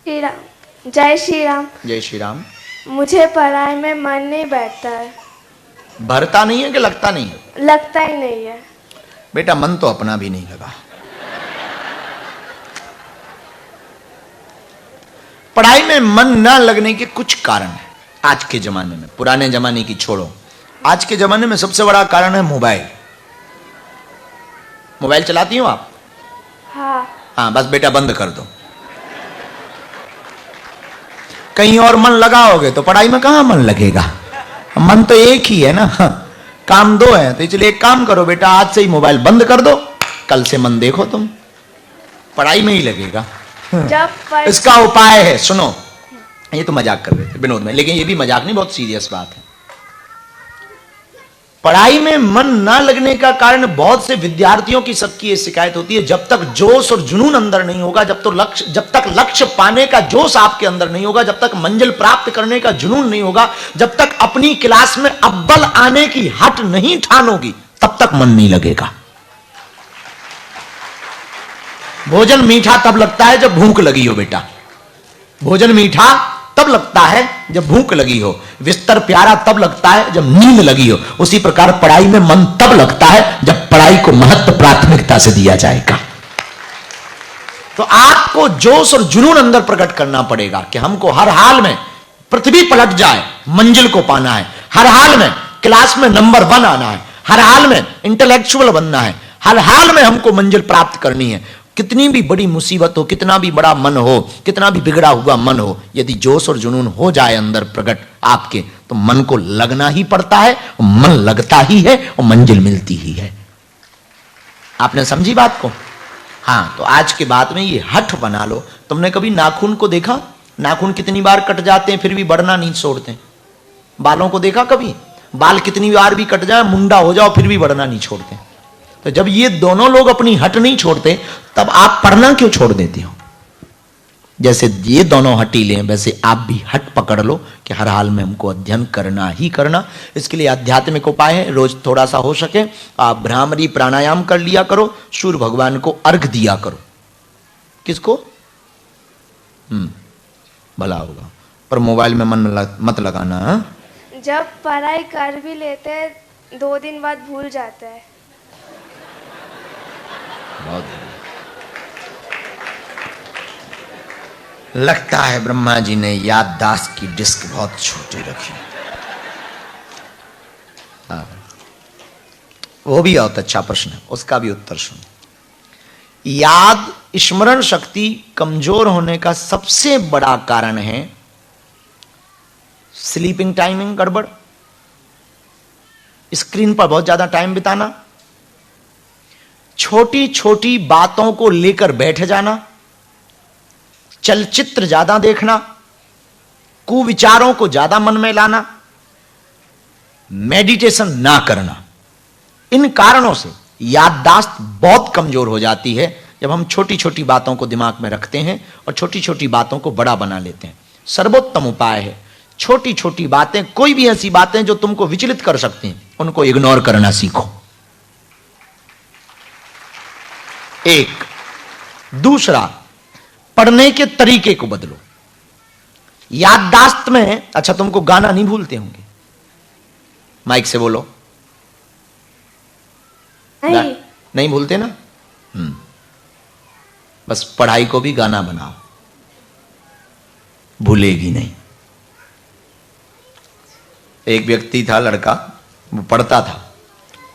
श्री राम। जय श्री राम। जय श्री राम। मुझे पढ़ाई में मन नहीं बैठता है। भरता नहीं है कि लगता नहीं है? लगता ही नहीं है। बेटा मन तो अपना भी नहीं लगा। पढ़ाई में मन न लगने के कुछ कारण है आज के जमाने में। पुराने जमाने की छोड़ो, आज के जमाने में सबसे बड़ा कारण है मोबाइल। मोबाइल चलाती हो आप? हाँ, बस बेटा बंद कर दो। कहीं और मन लगाओगे तो पढ़ाई में कहां मन लगेगा? मन तो एक ही है ना, काम दो है। तो इसलिए एक काम करो बेटा, आज से ही मोबाइल बंद कर दो, कल से मन देखो तुम, पढ़ाई में ही लगेगा। इसका उपाय है, सुनो, ये तो मजाक कर रहे थे विनोद में, लेकिन ये भी मजाक नहीं, बहुत सीरियस बात है। पढ़ाई में मन ना लगने का कारण बहुत से विद्यार्थियों की सबकी ये शिकायत होती है, जब तक जोश और जुनून अंदर नहीं होगा, जब तक लक्ष्य पाने का जोश आपके अंदर नहीं होगा, जब तक मंजिल प्राप्त करने का जुनून नहीं होगा, जब तक अपनी क्लास में अव्वल आने की हट नहीं ठानोगी, तब तक मन नहीं लगेगा। भोजन मीठा तब लगता है जब भूख लगी हो बेटा। भोजन मीठा तब लगता है जब भूख लगी हो। बिस्तर प्यारा तब लगता है जब नींद लगी हो। उसी प्रकार पढ़ाई में मन तब लगता है जब पढ़ाई को महत्व प्राथमिकता से दिया जाएगा। तो आपको जोश और जुनून अंदर प्रकट करना पड़ेगा कि हमको हर हाल में पृथ्वी पलट जाए, मंजिल को पाना है। हर हाल में क्लास में नंबर 1 आना है। हर हाल में इंटेलेक्चुअल बनना है। हर हाल में हमको मंजिल प्राप्त करनी है। कितनी भी बड़ी मुसीबत हो, कितना भी बड़ा मन हो, कितना भी बिगड़ा हुआ मन हो, यदि जोश और जुनून हो जाए अंदर प्रकट आपके, तो मन को लगना ही पड़ता है। मन लगता ही है और मंजिल मिलती ही है। आपने समझी बात को? हाँ, तो आज के बाद में ये हठ बना लो। तुमने कभी नाखून को देखा? नाखून कितनी बार कट जाते हैं फिर भी बढ़ना नहीं छोड़ते। बालों को देखा कभी? बाल कितनी बार भी कट जाए, मुंडा हो जाओ, फिर भी बढ़ना नहीं छोड़ते। तो जब ये दोनों लोग अपनी हट नहीं छोड़ते, तब आप पढ़ना क्यों छोड़ देते हो? जैसे ये दोनों हटीले हैं, वैसे आप भी हट पकड़ लो कि हर हाल में हमको अध्ययन करना ही करना। इसके लिए आध्यात्मिक उपाय है, रोज थोड़ा सा हो सके आप भ्रामरी प्राणायाम कर लिया करो, सूर्य भगवान को अर्घ दिया करो। किसको? भला होगा, पर मोबाइल में मन मत लगाना। जब पढ़ाई कर भी लेते 2 दिन बाद भूल जाते हैं। बहुत लगता है ब्रह्मा जी ने याददाश्त की डिस्क बहुत छोटी रखी। हाँ, वो भी बहुत अच्छा प्रश्न है, उसका भी उत्तर सुनो। याद स्मरण शक्ति कमजोर होने का सबसे बड़ा कारण है स्लीपिंग टाइमिंग गड़बड़, स्क्रीन पर बहुत ज्यादा टाइम बिताना, छोटी छोटी बातों को लेकर बैठ जाना, चलचित्र ज्यादा देखना, कुविचारों को ज्यादा मन में लाना, मेडिटेशन ना करना। इन कारणों से याददाश्त बहुत कमजोर हो जाती है जब हम छोटी छोटी बातों को दिमाग में रखते हैं और छोटी छोटी बातों को बड़ा बना लेते हैं। सर्वोत्तम उपाय है छोटी छोटी बातें, कोई भी ऐसी बातें जो तुमको विचलित कर सकती हैं, उनको इग्नोर करना सीखो। एक। दूसरा, पढ़ने के तरीके को बदलो। याददाश्त में, अच्छा तुमको गाना नहीं भूलते होंगे? माइक से बोलो। नहीं भूलते ना? बस पढ़ाई को भी गाना बनाओ, भूलेगी नहीं। एक व्यक्ति था, लड़का, वो पढ़ता था,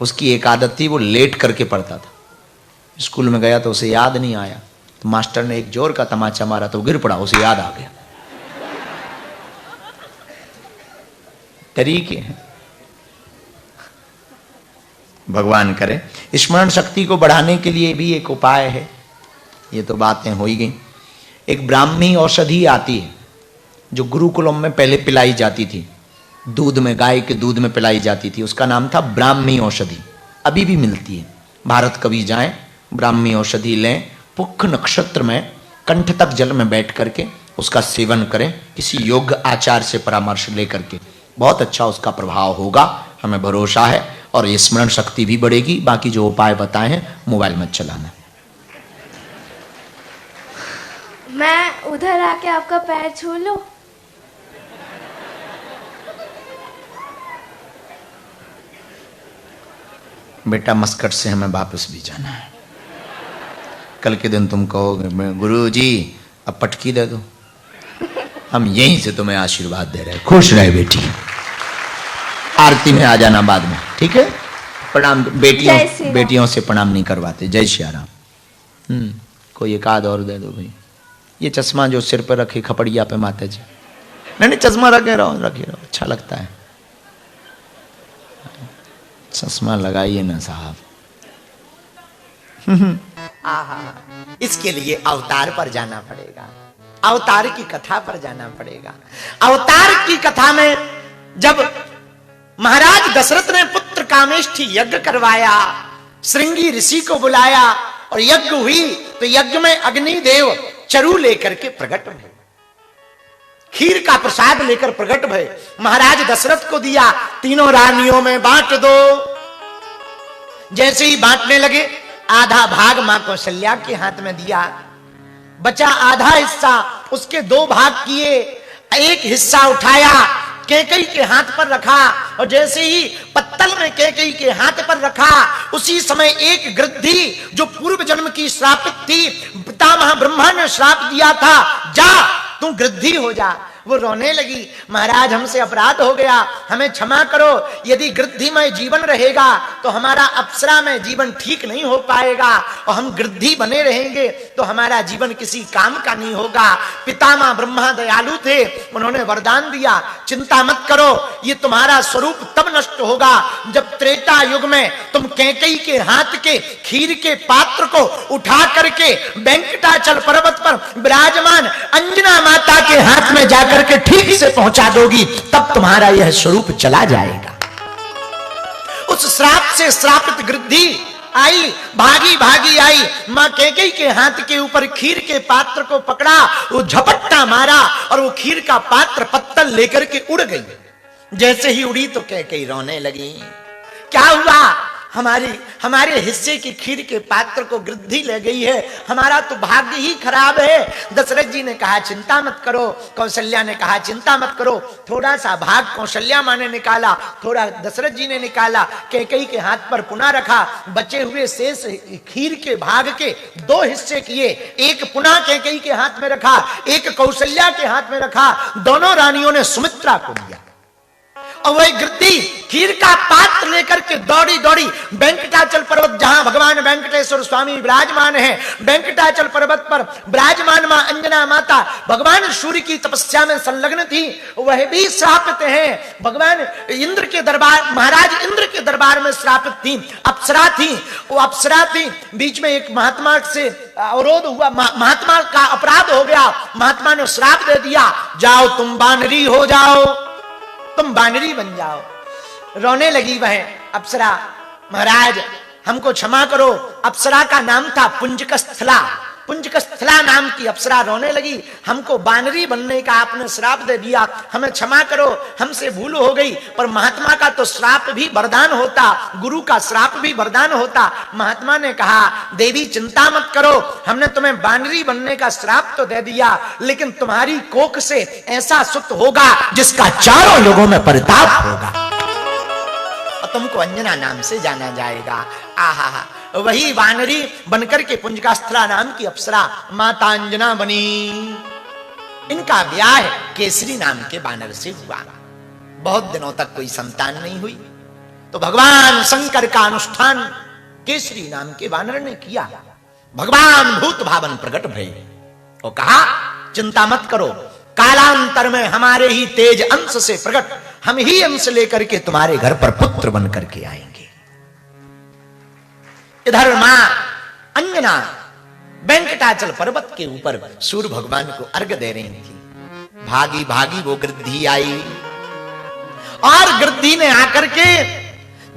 उसकी एक आदत थी, वो लेट करके पढ़ता था। स्कूल में गया तो उसे याद नहीं आया, तो मास्टर ने एक जोर का तमाचा मारा तो गिर पड़ा, उसे याद आ गया। तरीके हैं, भगवान करे। स्मरण शक्ति को बढ़ाने के लिए भी एक उपाय है। ये तो बातें हो ही गई। एक ब्राह्मी औषधि आती है जो गुरुकुलों में पहले पिलाई जाती थी, दूध में, गाय के दूध में पिलाई जाती थी। उसका नाम था ब्राह्मी औषधि। अभी भी मिलती है। भारत कभी जाएं, ब्राह्मी औषधि लें, पुख नक्षत्र में कंठ तक जल में बैठ करके उसका सेवन करें, किसी योग्य आचार से परामर्श लेकर के। बहुत अच्छा उसका प्रभाव होगा, हमें भरोसा है। और ये स्मरण शक्ति भी बढ़ेगी। बाकी जो उपाय बताए हैं, मोबाइल मत चलाना। मैं उधर आके आपका पैर छू लूं? बेटा मस्कट से हमें वापस भी जाना है। कल के दिन तुम कहोगे गुरुजी अब पटकी दे दो, हम यहीं से तुम्हें आशीर्वाद दे रहे हैं। खुश रहे बेटी, आरती में आ जाना बाद में, ठीक है? प्रणाम। बेटियों से प्रणाम नहीं करवाते। जय श्री राम। कोई एक आध और दे दो भाई। ये चश्मा जो सिर पर रखे खपड़िया पे माता जी, नहीं चश्मा रखे रहो, अच्छा लगता है। चश्मा लगाइए ना साहब। इसके लिए अवतार पर जाना पड़ेगा, अवतार की कथा पर जाना पड़ेगा। अवतार की कथा में जब महाराज दशरथ ने पुत्र कामेष्ठी यज्ञ करवाया, श्रृंगी ऋषि को बुलाया और यज्ञ हुई, तो यज्ञ में अग्निदेव चरु लेकर के प्रकट भय, खीर का प्रसाद लेकर प्रकट भय। महाराज दशरथ को दिया, तीनों रानियों में बांट दो। जैसे ही बांटने लगे, आधा भाग मां कौशल्या के हाथ में दिया, बचा आधा हिस्सा उसके 2 भाग किए। एक हिस्सा उठाया, कैकेयी के हाथ पर रखा, और जैसे ही पत्तल में कैकेयी के हाथ पर रखा, उसी समय एक गृद्धि जो पूर्व जन्म की श्रापित थी, पितामह ब्रह्मा ने श्राप दिया था, जा तू गृद्धि हो जा। वो रोने लगी, महाराज हमसे अपराध हो गया, हमें क्षमा करो। यदि गृद्धि में जीवन रहेगा तो हमारा अप्सरा में जीवन ठीक नहीं हो पाएगा, और हम गृद्धि बने रहेंगे तो हमारा जीवन किसी काम का नहीं होगा। पितामह ब्रह्मा दयालु थे, उन्होंने वरदान दिया, चिंता मत करो, ये तुम्हारा स्वरूप तब नष्ट होगा जब त्रेता युग में तुम कैकेयी के हाथ के खीर के पात्र को उठा करके वेंकटाचल पर्वत पर विराजमान अंजना माता के हाथ में जाकर के ठीक से पहुंचा दोगी, तब तुम्हारा यह स्वरूप चला जाएगा। उस श्राप से श्रापित गृद्धि आई, भागी भागी आई, मां कैकेयी के हाथ के ऊपर खीर के पात्र को पकड़ा, वो झपट्टा मारा और वो खीर का पात्र पत्तल लेकर के उड़ गई। जैसे ही उड़ी तो कैकेयी रोने लगी, क्या हुआ? हमारे हिस्से की खीर के पात्र को गृद्धि ले गई है, हमारा तो भाग्य ही खराब है। दशरथ जी ने कहा चिंता मत करो, कौशल्या ने कहा चिंता मत करो। थोड़ा सा भाग कौशल्या मां ने निकाला, थोड़ा दशरथ जी ने निकाला, कैकेयी के हाथ पर पुनः रखा। बचे हुए शेष खीर के भाग के 2 हिस्से किए, एक पुनः कैकेयी के हाथ में रखा, एक कौशल्या के हाथ में रखा। दोनों रानियों ने सुमित्रा को दिया, और वही गृद्धि खीर का पात्र लेकर के दौड़ी दौड़ी वेंकटाचल पर्वत, जहां भगवान वेंकटेश्वर स्वामी विराजमान है, वेंकटाचल पर्वत पर विराजमान मां अंजना माता भगवान सूर्य की तपस्या में संलग्न थी, वह भी श्रापित हैं। भगवान इंद्र के दरबार, महाराज इंद्र के दरबार में श्रापित थी, अप्सरा थी, वो अप्सरा थी। बीच में एक महात्मा से अवरोध हुआ, महात्मा का अपराध हो गया, महात्मा ने श्राप दे दिया, जाओ तुम बानरी हो जाओ, तुम बानरी बन जाओ। रोने लगी वह अप्सरा, महाराज हमको क्षमा करो। अप्सरा का नाम था पुंजकस्थला, पुंजकस्थला नाम की अप्सरा रोने लगी, हमको बानरी बनने का आपने श्राप दे दिया, हमें क्षमा करो, हमसे भूल हो गई। पर महात्मा का तो श्राप भी वरदान होता, गुरु का श्राप भी वरदान होता। महात्मा ने कहा देवी चिंता मत करो, हमने तुम्हें बानरी बनने का श्राप तो दे दिया, लेकिन तुम्हारी कोख से ऐसा सुत होगा जिसका चारों लोगों में परिताप होगा, और तुमको अंजना नाम से जाना जाएगा। आहा, वही वानरी बनकर के पुंजकास्थला नाम की अप्सरा माता अंजना बनी। इनका ब्याह केसरी नाम के बानर से हुआ। बहुत दिनों तक कोई संतान नहीं हुई, तो भगवान शंकर का अनुष्ठान केसरी नाम के बानर ने किया। भगवान भूत भावन प्रकट भये और कहा चिंता मत करो, कालांतर में हमारे ही तेज अंश से प्रकट, हम ही अंश लेकर के तुम्हारे घर पर पुत्र बन करके आएंगे। इधर मां अंजना वेंकटाचल पर्वत के ऊपर सूर्य भगवान को अर्घ्य दे रही थी। भागी भागी वो गृद्धि आई, और गृद्धि ने आकर के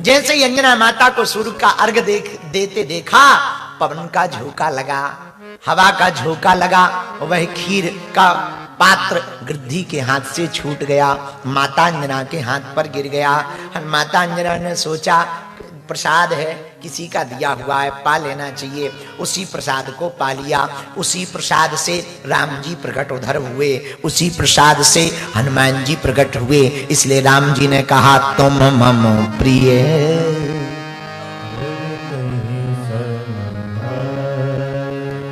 जैसे ही अंजना माता को सूर्य का अर्घ्य देते देखा, पवन का झोंका लगा, हवा का झोंका लगा, वह खीर का पात्र गृद्धि के हाथ से छूट गया, माता अंजना के हाथ पर गिर गया। माता अंजना ने सोचा प्रसाद है, किसी का दिया हुआ है, पा लेना चाहिए। उसी प्रसाद को पा लिया। उसी प्रसाद से राम जी प्रकट उधर हुए, उसी प्रसाद से हनुमान जी प्रकट हुए। इसलिए राम जी ने कहा तुम मम प्रिय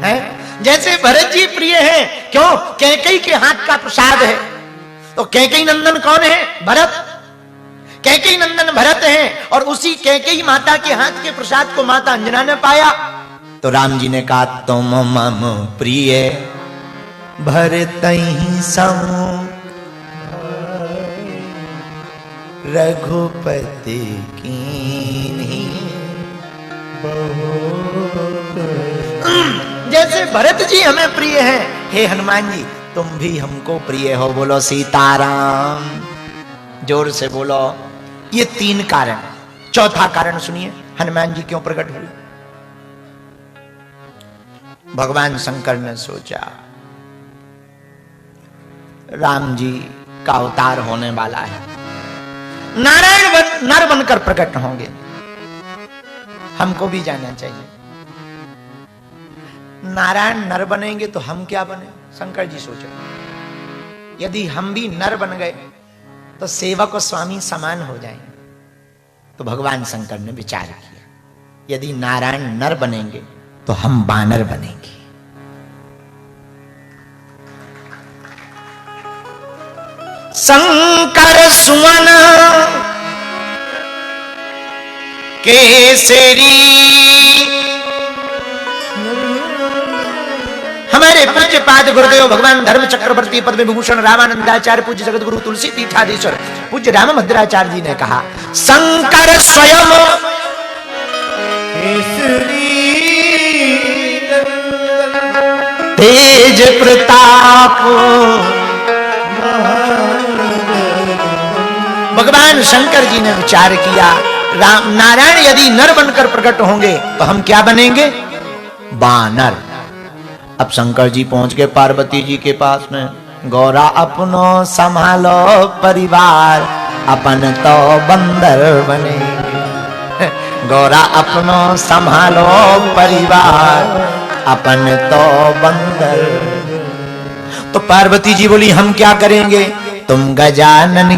है। जैसे भरत जी प्रिय हैं, क्यों? कैकेयी के हाथ का प्रसाद है। तो कैकेयी नंदन कौन है? भरत। कैकेयी नंदन भरत हैं और उसी कैकेयी माता के हाथ के प्रसाद को माता अंजना ने पाया। तो राम जी ने कहा तुम मम प्रिय भरतहि सम रघुपति कीन्ही। जैसे भरत जी हमें प्रिय हैं, हे हनुमान जी तुम भी हमको प्रिय हो। बोलो सीताराम, जोर से बोलो। ये 3 कारण। चौथा कारण सुनिए, हनुमान जी क्यों प्रकट हुए। भगवान शंकर ने सोचा राम जी का अवतार होने वाला है, नारायण नर बनकर प्रकट होंगे, हमको भी जाना चाहिए। नारायण नर बनेंगे तो हम क्या बने? शंकर जी सोचो, यदि हम भी नर बन गए तो सेवक और स्वामी समान हो जाएंगे। तो भगवान शंकर ने विचार किया, यदि नारायण नर बनेंगे तो हम बानर बनेंगे। शंकर सुमन केसरी हमारे पूज्य पाद गुरुदेव भगवान धर्म चक्रवर्ती पद्म विभूषण रामानंदाचार्य पूज्य जगत गुरु तुलसी पीठाधीश्वर पूज्य राम भद्राचार्य जी ने कहा शंकर स्वयं तेज प्रताप। भगवान शंकर जी ने विचार किया राम नारायण यदि नर बनकर प्रकट होंगे तो हम क्या बनेंगे? बानर। अब शंकर जी पहुंच गए पार्वती जी के पास में। गौरा अपनो संभालो परिवार, अपन तो बंदर बनेंगे। गौरा अपनो संभालो परिवार, अपन तो बंदर। तो पार्वती जी बोली हम क्या करेंगे? तुम गजानन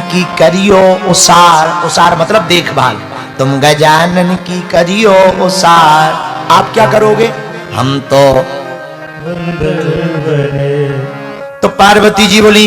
की करियो उसार। उसार मतलब देखभाल। तुम गजानन की करियो उसार। आप क्या करोगे? हम तो पार्वती जी बोली